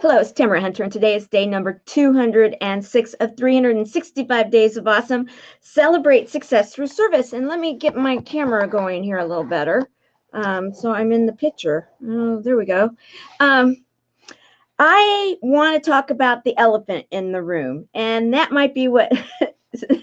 Hello, it's Tamara Hunter, and today is day number 206 of 365 days of awesome. Celebrate success through service. And let me get my camera going here a little better. So I'm in the picture. Oh, there we go. I want to talk about the elephant in the room, and that might be what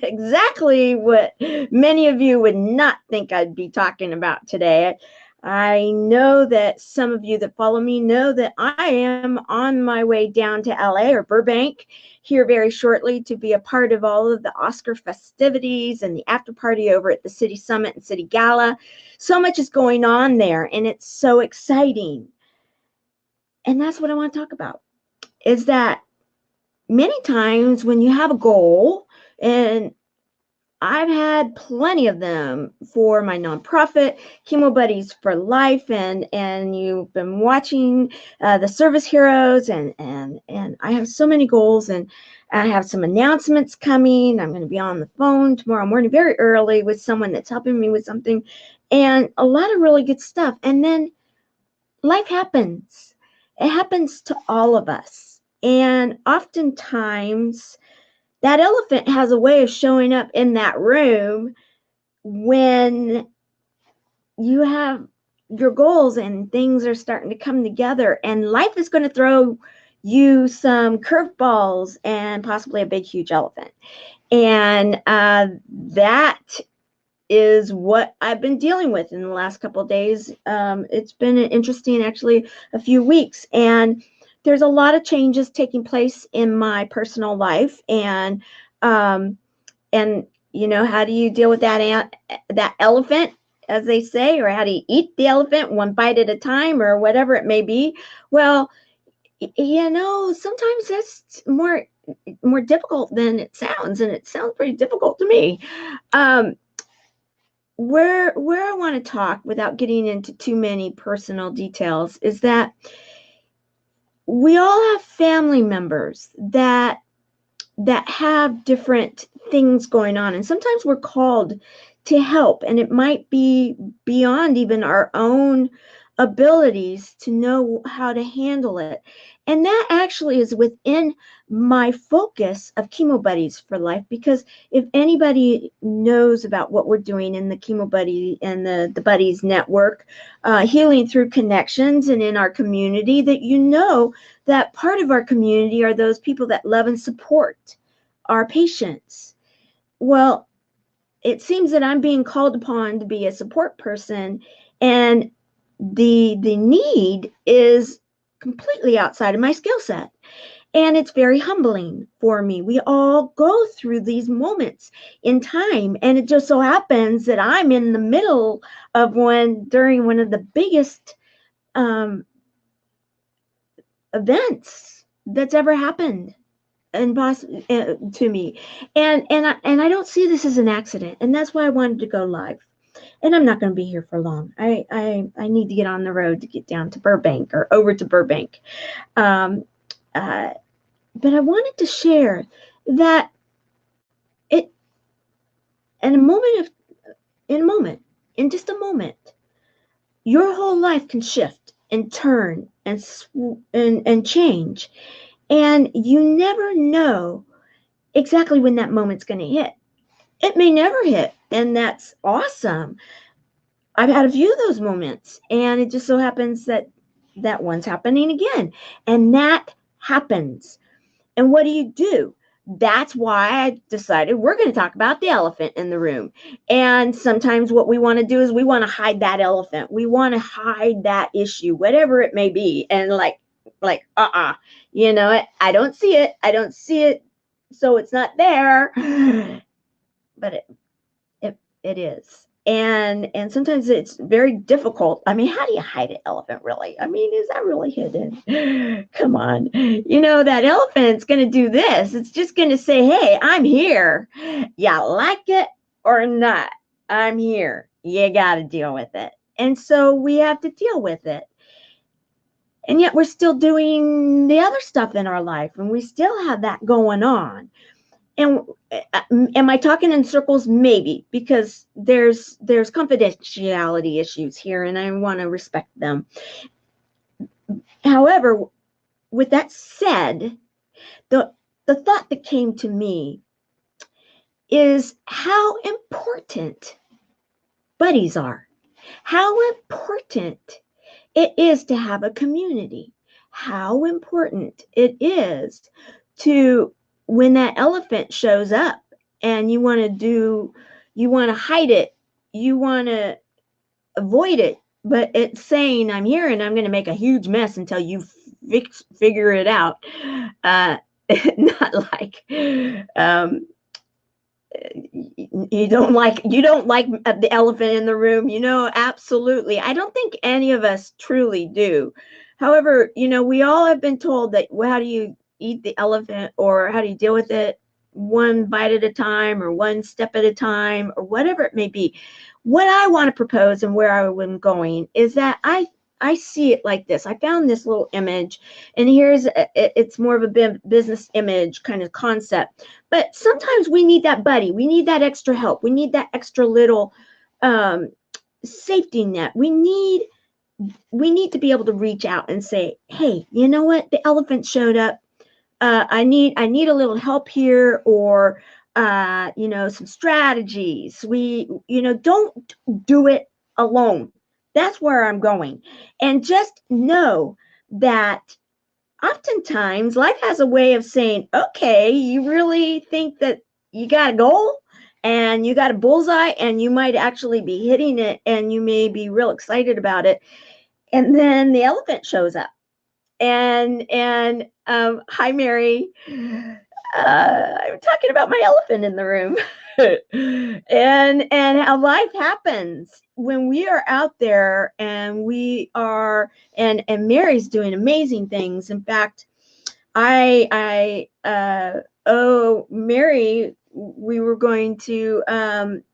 exactly what many of you would not think I'd be talking about today. I know that some of you that follow me know that I am on my way down to LA or Burbank here very shortly to be a part of all of the Oscar festivities and the after party over at the City Summit and City Gala. So much is going on there, and it's so exciting. And that's what I want to talk about, is that many times when you have a goal, and I've had plenty of them for my nonprofit, Chemo Buddies for Life, and you've been watching the Service Heroes, and I have so many goals, and I have some announcements coming. I'm going to be on the phone tomorrow morning very early with someone that's helping me with something, and a lot of really good stuff. And then life happens. It happens to all of us, and oftentimes that elephant has a way of showing up in that room when you have your goals and things are starting to come together, and life is going to throw you some curveballs and possibly a big, huge elephant. And that is what I've been dealing with in the last couple of days. It's been an interesting, actually, a few weeks, and there's a lot of changes taking place in my personal life, and you know, how do you deal with that elephant, as they say, or how do you eat the elephant one bite at a time, or whatever it may be? Well, you know, sometimes that's more difficult than it sounds, and it sounds pretty difficult to me. Where I want to talk, without getting into too many personal details, is that we all have family members that have different things going on, and sometimes we're called to help, and it might be beyond even our own abilities to know how to handle it. And that actually is within my focus of Chemo Buddies for Life, because if anybody knows about what we're doing in the Chemo Buddy and the Buddies Network, Healing Through Connections, and in our community, that you know that part of our community are those people that love and support our patients. Well, it seems that I'm being called upon to be a support person, and the need is completely outside of my skill set. And it's very humbling for me. We all go through these moments in time, and it just so happens that I'm in the middle of one during one of the biggest events that's ever happened to me, and I don't see this as an accident, and that's why I wanted to go live. And I'm not going to be here for long. I need to get on the road to get down to Burbank, or over to Burbank. But I wanted to share that in just a moment, your whole life can shift and turn and change, and you never know exactly when that moment's going to hit. It may never hit, and that's awesome. I've had a few of those moments, and it just so happens that one's happening again, and that happens. And what do? That's why I decided we're going to talk about the elephant in the room. And sometimes what we want to do is we want to hide that elephant. We want to hide that issue, whatever it may be. And you know, I don't see it. I don't see it. So it's not there. But it is. And sometimes it's very difficult. I mean, how do you hide an elephant, really? I mean, is that really hidden? Come on. You know, that elephant's going to do this. It's just going to say, hey, I'm here. You like it or not, I'm here. You got to deal with it. And so we have to deal with it. And yet we're still doing the other stuff in our life, and we still have that going on. And am I talking in circles? Maybe, because there's confidentiality issues here, and I want to respect them. However, with that said, the thought that came to me is how important buddies are. How important it is to have a community. How important it is to, when that elephant shows up and you want to hide it, you want to avoid it, but it's saying, I'm here and I'm going to make a huge mess until you figure it out. Not like, you don't like the elephant in the room, absolutely. I don't think any of us truly do. However, we all have been told that, well, how do you eat the elephant, or how do you deal with it one bite at a time, or one step at a time, or whatever it may be. What I want to propose and where I'm going is that I see it like this. I found this little image, and it's more of a business image kind of concept. But sometimes we need that buddy. We need that extra help. We need that extra little safety net. We need to be able to reach out and say, hey, you know what? The elephant showed up. I need a little help here, or some strategies. Don't do it alone. That's where I'm going. And just know that oftentimes life has a way of saying, okay, you really think that you got a goal and you got a bullseye and you might actually be hitting it and you may be real excited about it. And then the elephant shows up. And hi, Mary. I'm talking about my elephant in the room. and how life happens when we are out there, and we are, and Mary's doing amazing things. In fact, Mary, we were going to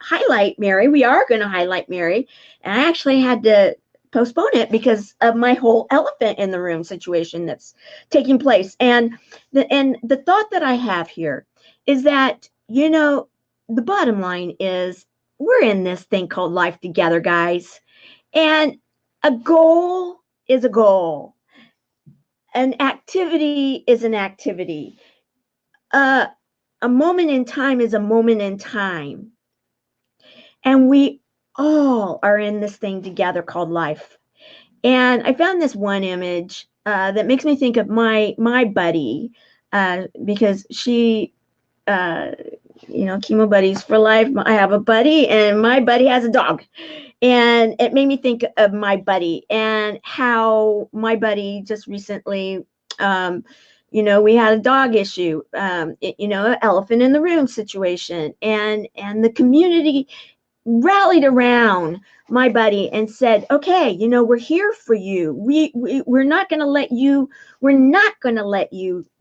highlight Mary. We are going to highlight Mary, and I actually had to postpone it because of my whole elephant in the room situation that's taking place. And the thought that I have here is that, the bottom line is we're in this thing called life together, guys. And a goal is a goal. An activity is an activity. A moment in time is a moment in time. And we all are in this thing together called life. And I found this one image that makes me think of my buddy, because she, chemo buddies for life. I have a buddy, and my buddy has a dog. And it made me think of my buddy and how my buddy just recently, we had a dog issue, an elephant in the room situation, and the community rallied around my buddy and said, okay, we're here for you. We're not going to let you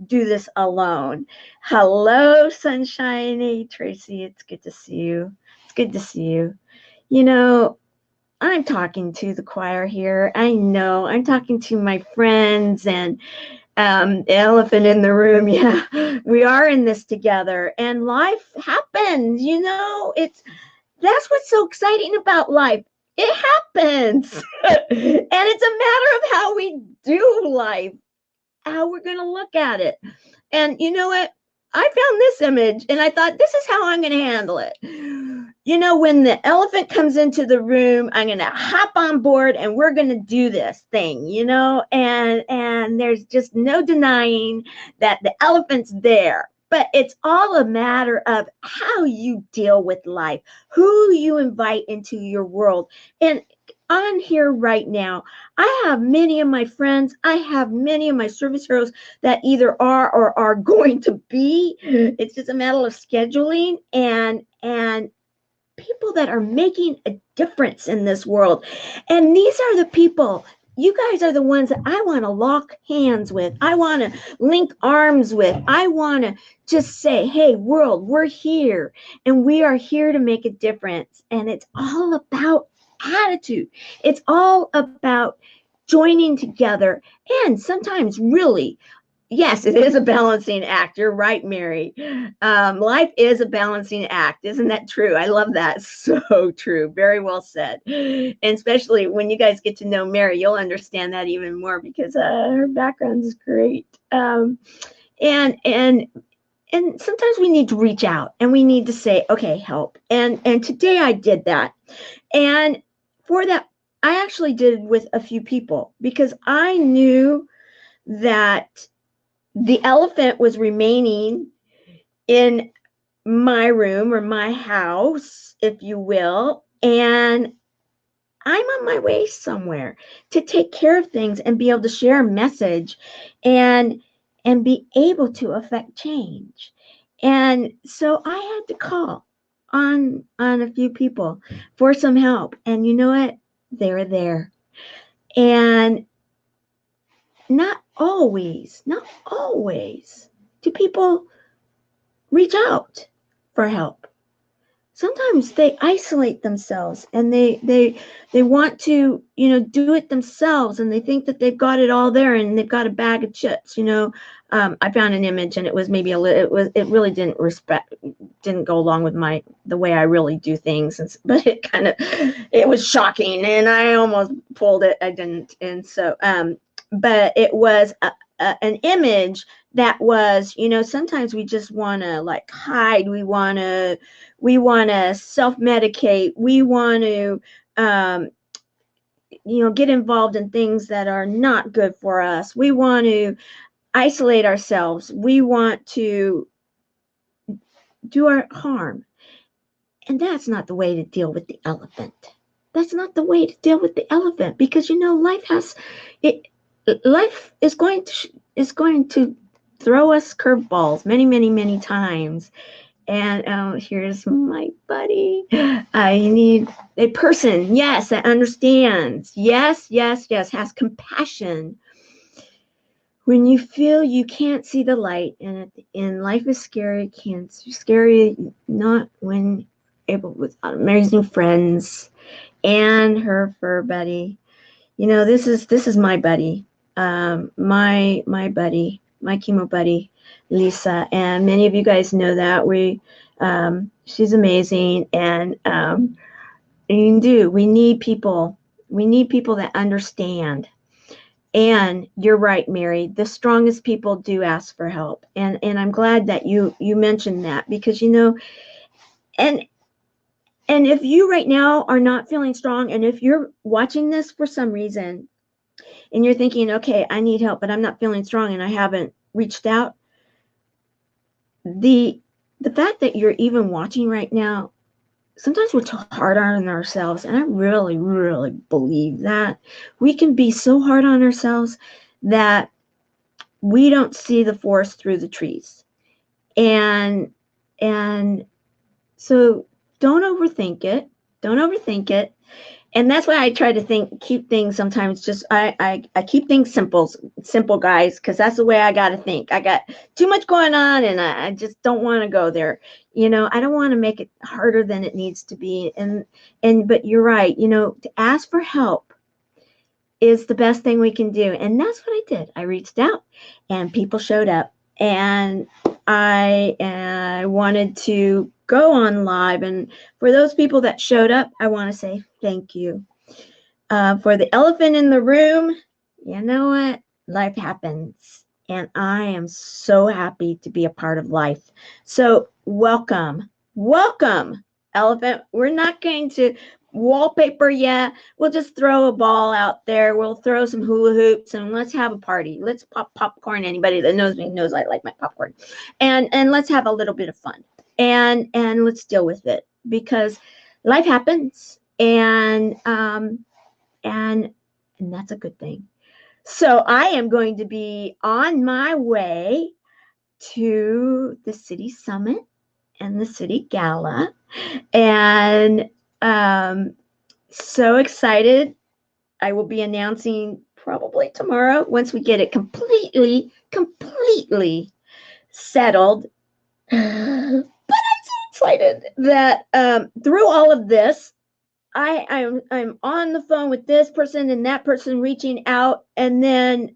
do this alone. Hello, Sunshine. Tracy, it's good to see you. It's good to see you. I'm talking to the choir here. I know I'm talking to my friends and elephant in the room. Yeah, we are in this together, and life happens. That's what's so exciting about life. It happens. And it's a matter of how we do life, how we're going to look at it. And you know what? I found this image and I thought, this is how I'm going to handle it. When the elephant comes into the room, I'm going to hop on board and we're going to do this thing, and there's just no denying that the elephant's there. But it's all a matter of how you deal with life, who you invite into your world. And on here right now, I have many of my friends, I have many of my service heroes that either are or are going to be. It's just a matter of scheduling and people that are making a difference in this world. And these are the people. You guys are the ones that I want to lock hands with. I want to link arms with. I want to just say, hey, world, we're here. And we are here to make a difference. And it's all about attitude. It's all about joining together. And sometimes really, Yes, it is a balancing act. You're right, Mary. Life is a balancing act. Isn't that true? I love that. So true. Very well said. And especially when you guys get to know Mary, you'll understand that even more because her background is great. And sometimes we need to reach out and we need to say, okay, help. And today I did that. And for that, I actually did with a few people because I knew that the elephant was remaining in my room or my house, if you will, and I'm on my way somewhere to take care of things and be able to share a message and be able to affect change. And so I had to call on a few people for some help. And you know what? They were there. And not always do people reach out for help. Sometimes they isolate themselves and they want to, do it themselves, and they think that they've got it all there and they've got a bag of chips. I found an image and it was maybe it really didn't go along with the way I really do things, but it was shocking and I almost pulled it. I didn't. And so but it was an image that was, sometimes we just want to like hide. We want to self-medicate. We want to, get involved in things that are not good for us. We want to isolate ourselves. We want to do our harm. And that's not the way to deal with the elephant. That's not the way to deal with the elephant, because life is going to throw us curveballs many, many, many times. And here's my buddy. I need a person, yes, that understands. Yes, has compassion. When you feel you can't see the light and life is scary, scary not when able with Mary's new friends and her fur buddy. This is my buddy, my buddy, my chemo buddy, Lisa, and many of you guys know that she's amazing, and we need people that understand. And you're right, Mary, the strongest people do ask for help, and I'm glad that you mentioned that, because and if you right now are not feeling strong, and if you're watching this for some reason and you're thinking, okay, I need help, but I'm not feeling strong and I haven't reached out, the fact that you're even watching right now, sometimes we're too hard on ourselves. And I really, really believe that we can be so hard on ourselves that we don't see the forest through the trees. And so don't overthink it. And that's why I try to keep things sometimes just, I keep things simple, guys, because that's the way I got to think. I got too much going on and I just don't want to go there. I don't want to make it harder than it needs to be. But you're right, to ask for help is the best thing we can do. And that's what I did. I reached out and people showed up, and I wanted to go on live. And for those people that showed up, I want to say thank you. For the elephant in the room, you know what? Life happens. And I am so happy to be a part of life. So welcome, elephant. We're not going to wallpaper yet. We'll just throw a ball out there. We'll throw some hula hoops and let's have a party. Let's pop popcorn. Anybody that knows me knows I like my popcorn. And let's have a little bit of fun. And let's deal with it, because life happens, and that's a good thing. So I am going to be on my way to the city summit and the city gala, and so excited. I will be announcing probably tomorrow once we get it completely settled. But I'm so excited that through all of this, I'm on the phone with this person and that person reaching out, and then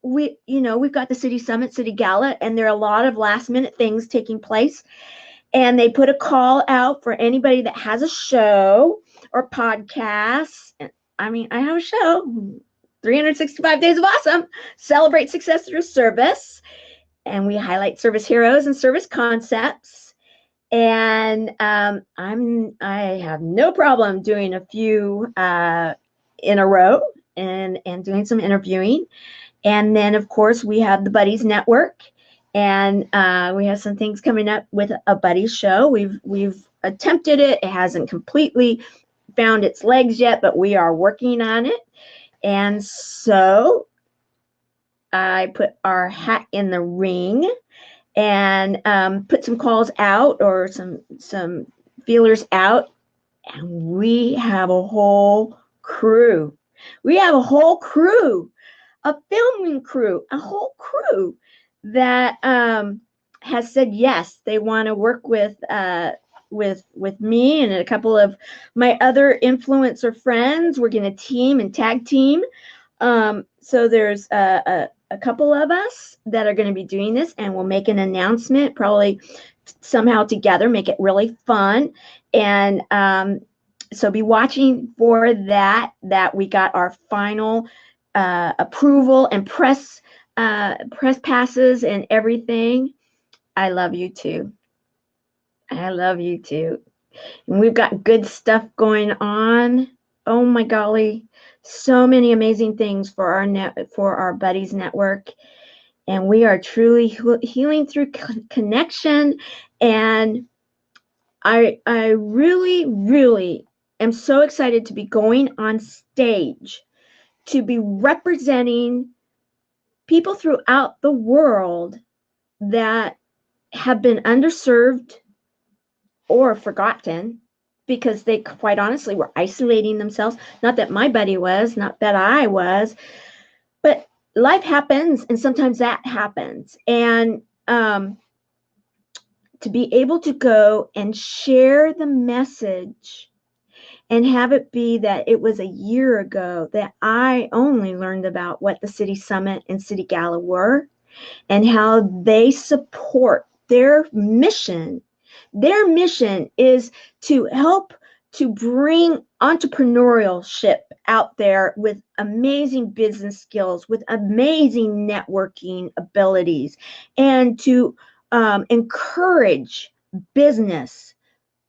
we've got the city summit, city gala, and there are a lot of last minute things taking place. And they put a call out for anybody that has a show or podcast. I mean, I have a show, 365 Days of Awesome, celebrate success through service. And we highlight service heroes and service concepts. And I have no problem doing a few in a row and doing some interviewing. And then, of course, we have the Buddies Network, and we have some things coming up with a Buddies show. We've attempted it. It hasn't completely found its legs yet, but we are working on it. And so I put our hat in the ring and put some calls out or some feelers out, and we have a whole crew. We have a whole crew, a filming crew, a whole crew that has said yes. They want to work with me and a couple of my other influencer friends. We're going to team and tag team. So there's a couple of us that are going to be doing this, and we'll make an announcement probably somehow together, make it really fun. And so be watching for that we got our final approval and press passes and everything. I love you too. I love you too. And we've got good stuff going on. Oh my golly, so many amazing things for our Buddies Network. And we are truly healing through connection. And I really, really am so excited to be going on stage, to be representing people throughout the world that have been underserved or forgotten because they quite honestly were isolating themselves. Not that my buddy was, not that I was, but life happens, and sometimes that happens. And to be able to go and share the message and have it be that it was a year ago that I only learned about what the City Summit and City Gala were and how they support their mission. Their mission is to help to bring entrepreneurship out there with amazing business skills, with amazing networking abilities, and to encourage business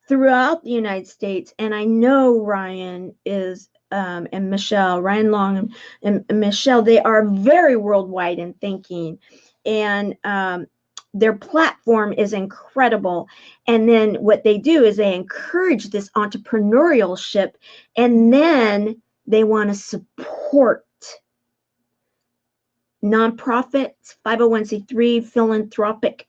throughout the United States. And I know Ryan is and Michelle, Ryan Long and Michelle, they are very worldwide in thinking, and their platform is incredible. And then what they do is they encourage this entrepreneurship, and then they want to support nonprofits, 501c3 philanthropic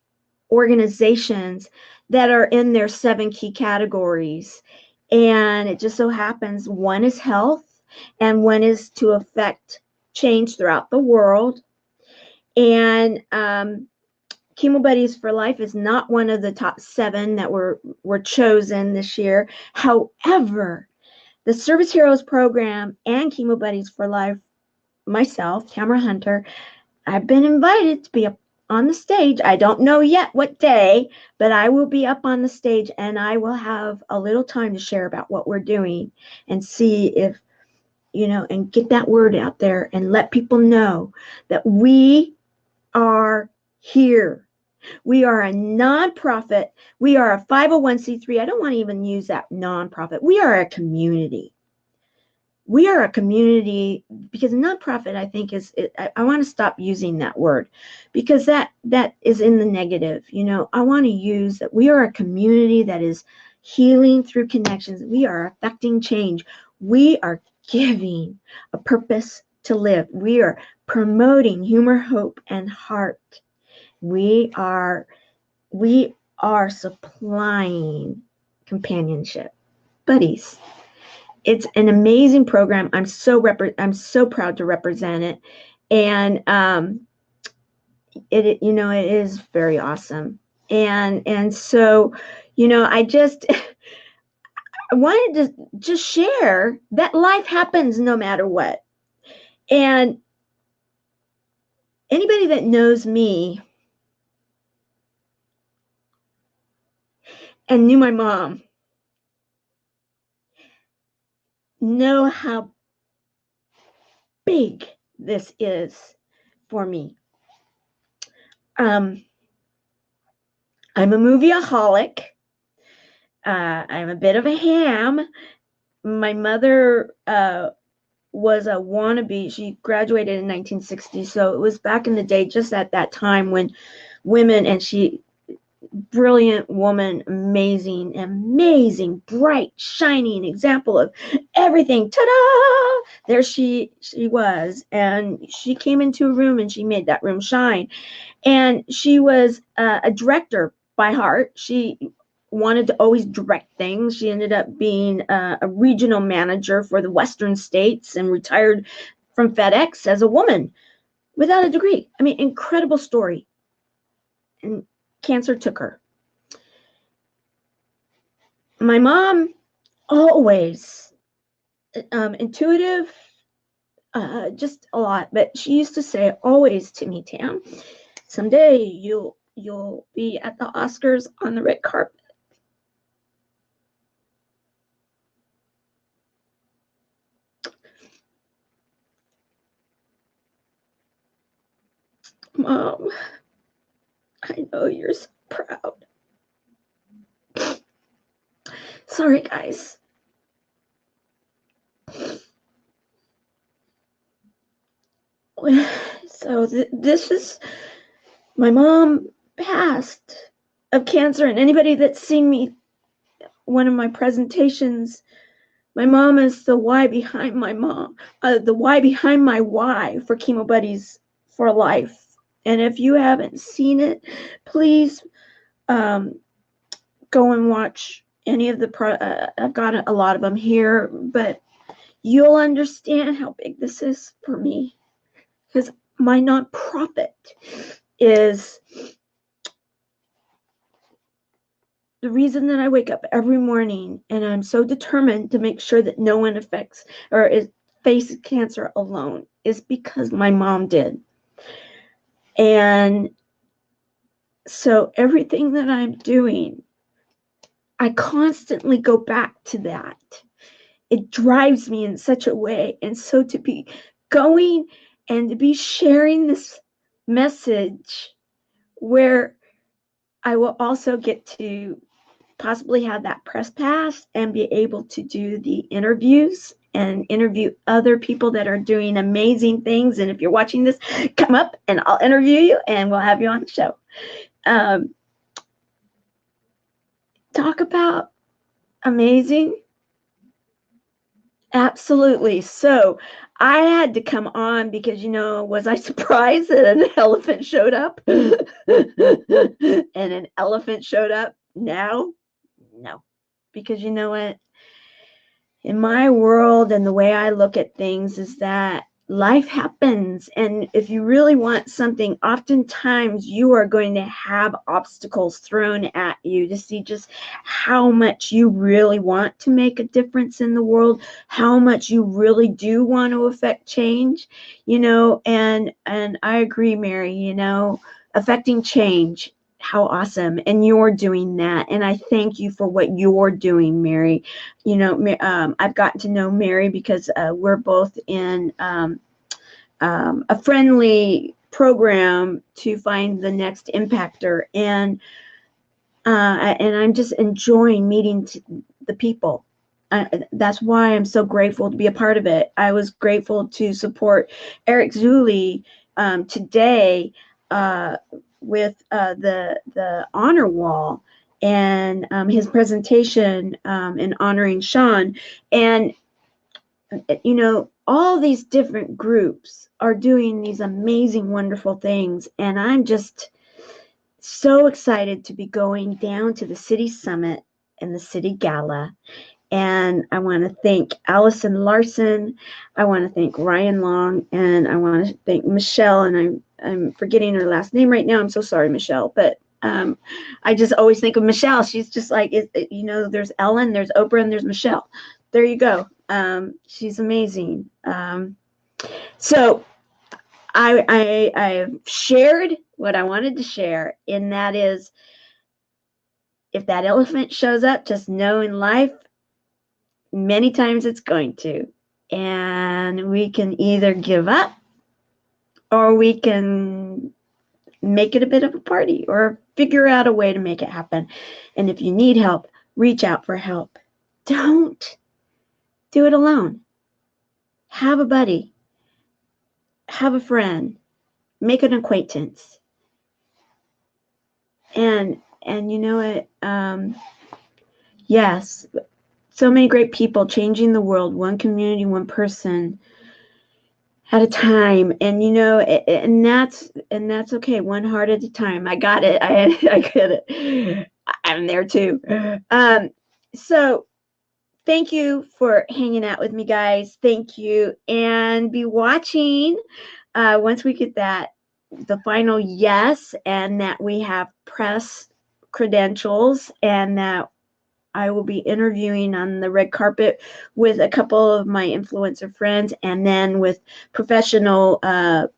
organizations that are in their 7 key categories. And it just so happens one is health, and one is to affect change throughout the world. And Chemo Buddies for Life is not one of the top 7 that were chosen this year. However, the Service Heroes program and Chemo Buddies for Life, myself, Tamara Hunter, I've been invited to be up on the stage. I don't know yet what day, but I will be up on the stage, and I will have a little time to share about what we're doing and see if, and get that word out there and let people know that we are here. We are a nonprofit. We are a 501c3. I don't want to even use that nonprofit. We are a community. We are a community, because nonprofit, I think, I want to stop using that word, because that is in the negative. I want to use that we are a community that is healing through connections. We are affecting change. We are giving a purpose to live. We are promoting humor, hope, and heart. We are supplying companionship, buddies. It's an amazing program. I'm so proud to represent it, and it is very awesome. And so, I just I wanted to just share that life happens no matter what, and Anybody that knows me and knew my mom know how big this is for me. I'm a movieaholic. I'm a bit of a ham. My mother was a wannabe. She graduated in 1960, so it was back in the day, just at that time when women, and she, brilliant woman, amazing, bright, shining example of everything. Ta-da! There she was, and she came into a room and she made that room shine. And she was a director by heart. She wanted to always direct things. She ended up being a regional manager for the Western states and retired from FedEx as a woman without a degree. I mean, incredible story. And cancer took her. My mom, always intuitive, just a lot. But she used to say always to me, Tam, someday you'll be at the Oscars on the red carpet. Mom, I know you're so proud. Sorry, guys. So this is, my mom passed of cancer, and anybody that's seen me, one of my presentations, my mom is the why behind my mom, the why behind my why for Chemo Buddies for Life. And if you haven't seen it, please go and watch any of the I've got a lot of them here, but you'll understand how big this is for me, because my nonprofit is the reason that I wake up every morning, and I'm so determined to make sure that no one affects or is faces cancer alone, is because my mom did. And so everything that I'm doing, I constantly go back to that. It drives me in such a way. And so to be going and to be sharing this message where I will also get to possibly have that press pass and be able to do the interviews and interview other people that are doing amazing things. And if you're watching this, come up and I'll interview you and we'll have you on the show. Talk about amazing. Absolutely. So I had to come on because, was I surprised that an elephant showed up? And an elephant showed up now? No. Because you know what? In my world and the way I look at things is that life happens. And if you really want something, oftentimes you are going to have obstacles thrown at you to see just how much you really want to make a difference in the world, how much you really do want to affect change, and I agree, Mary, affecting change. How awesome. And you're doing that. And I thank you for what you're doing, Mary. I've gotten to know Mary because we're both in a friendly program to find the next impactor. And I'm just enjoying meeting the people. That's why I'm so grateful to be a part of it. I was grateful to support Eric Zuley today with the honor wall and his presentation in honoring Sean. And all these different groups are doing these amazing, wonderful things, and I'm just so excited to be going down to the city summit and the city gala. And I want to thank Allison Larson. I want to thank Ryan Long, and I want to thank Michelle. And I'm forgetting her last name right now. I'm so sorry, Michelle. But I just always think of Michelle. She's just like, there's Ellen, there's Oprah, and there's Michelle. There you go. She's amazing. So I've shared what I wanted to share, and that is, if that elephant shows up, just know in life, many times it's going to. And we can either give up or we can make it a bit of a party or figure out a way to make it happen. And if you need help, reach out for help. Don't do it alone. Have a buddy, have a friend, make an acquaintance. And you know what? Yes, so many great people changing the world, one community, one person at a time. And you know, and that's okay, one heart at a time. I got it. I get it. I'm there too. So thank you for hanging out with me, guys. Thank you, and be watching once we get the final yes, and that we have press credentials, and that I will be interviewing on the red carpet with a couple of my influencer friends, and then with professional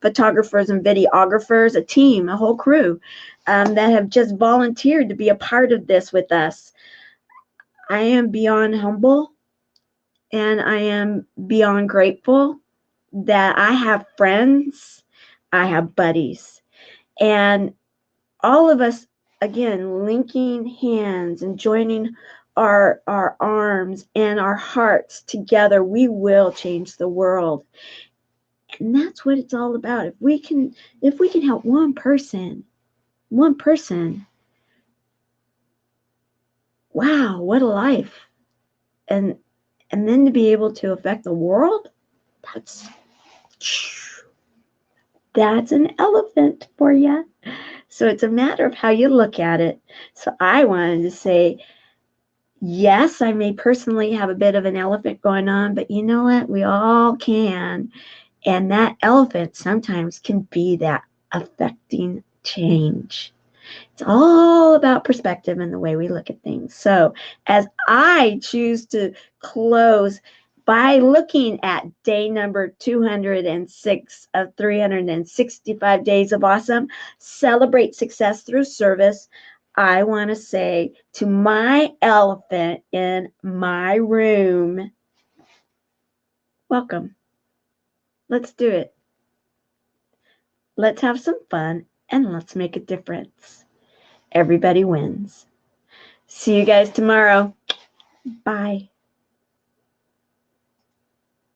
photographers and videographers, a team, a whole crew that have just volunteered to be a part of this with us. I am beyond humble, and I am beyond grateful that I have friends, I have buddies, and all of us, again, linking hands and joining our arms and our hearts together, we will change the world. And that's what it's all about. If we can help one person, wow, what a life. And then to be able to affect the world, that's an elephant for you. So it's a matter of how you look at it. So I wanted to say, yes, I may personally have a bit of an elephant going on, but you know what? We all can. And that elephant sometimes can be that affecting change. It's all about perspective and the way we look at things. So as I choose to close by looking at day number 206 of 365 days of awesome, celebrate success through service, I want to say to my elephant in my room, welcome. Let's do it. Let's have some fun and let's make a difference. Everybody wins. See you guys tomorrow. Bye.